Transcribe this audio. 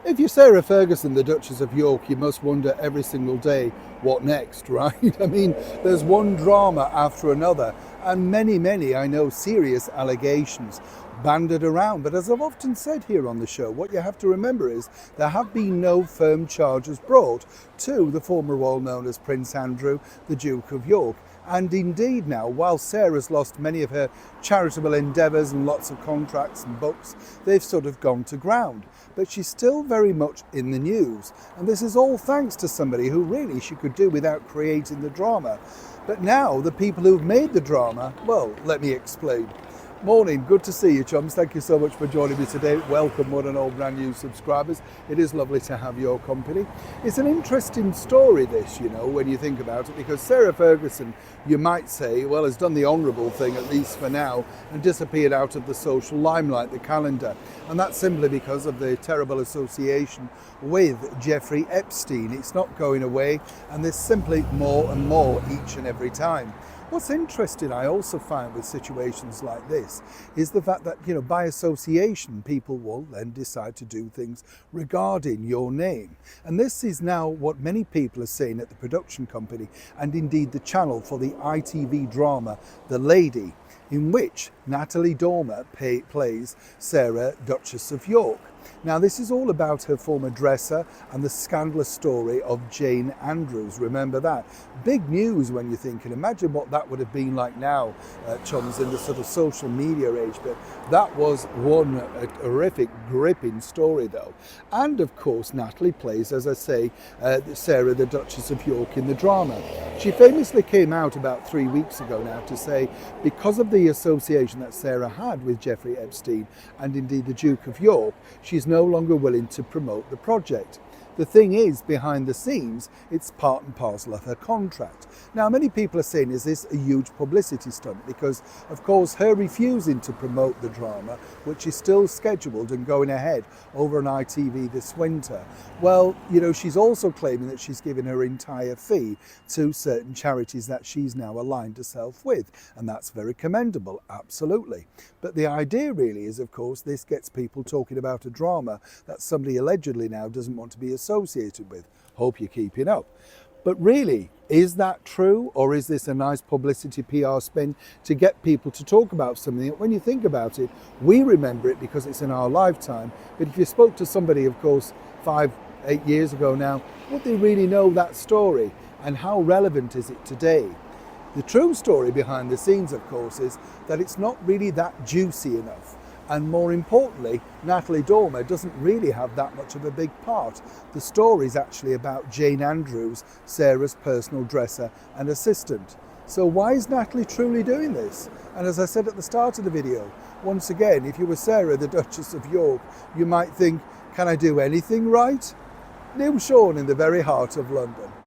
If you're Sarah Ferguson, the Duchess of York, you must wonder every single day, what next, right? I mean, there's one drama after another, and many, I know, serious allegations banded around. But as I've often said here on the show, what you have to remember is there have been no firm charges brought to the former royal known as Prince Andrew, the Duke of York. And indeed now, while Sarah's lost many of her charitable endeavours and lots of contracts and books, they've sort of gone to ground. But she's still very much in the news. And this is all thanks to somebody who really she could do without creating the drama. But now the people who've made the drama, well, let me explain. Morning, good to see you, chums. Thank you so much for joining me today. Welcome, one and all brand new subscribers. It is lovely to have your company. It's an interesting story, this, you know, when you think about it, because Sarah Ferguson, you might say, well, has done the honourable thing, at least for now, and disappeared out of the social limelight, the calendar. And that's simply because of the terrible association with Jeffrey Epstein. It's not going away, and there's simply more and more each and every time. What's interesting, I also find with situations like this, is the fact that, you know, by association, people will then decide to do things regarding your name. And this is now what many people are saying at the production company, and indeed the channel for the ITV drama, The Lady, in which Natalie Dormer plays Sarah, Duchess of York. Now, this is all about her former dresser and the scandalous story of Jane Andrews. Remember that? Big news when you think, and imagine what that would have been like now, chums, in the sort of social media age. But that was one horrific, gripping story, though. And of course, Natalie plays, as I say, Sarah, the Duchess of York, in the drama. She famously came out about 3 weeks ago now to say, because of the association that Sarah had with Jeffrey Epstein and indeed the Duke of York, she's no longer willing to promote the project. The thing is, behind the scenes, it's part and parcel of her contract. Now, many people are saying, is this a huge publicity stunt? Because, of course, her refusing to promote the drama, which is still scheduled and going ahead over on ITV this winter, well, you know, she's also claiming that she's given her entire fee to certain charities that she's now aligned herself with. And that's very commendable, absolutely. But the idea really is, of course, this gets people talking about a drama that somebody allegedly now doesn't want to be associated with. Hope you're keeping up. But really, is that true, or is this a nice publicity PR spin to get people to talk about something that, when you think about it, we remember it because it's in our lifetime, but if you spoke to somebody, of course, 5, 8 years ago now, would they really know that story, and how relevant is it today? The true story behind the scenes, of course, is that it's not really that juicy enough. And more importantly, Natalie Dormer doesn't really have that much of a big part. The story is actually about Jane Andrews, Sarah's personal dresser and assistant. So why is Natalie truly doing this? And as I said at the start of the video, once again, if you were Sarah, the Duchess of York, you might think, can I do anything right? Neil Sean in the very heart of London.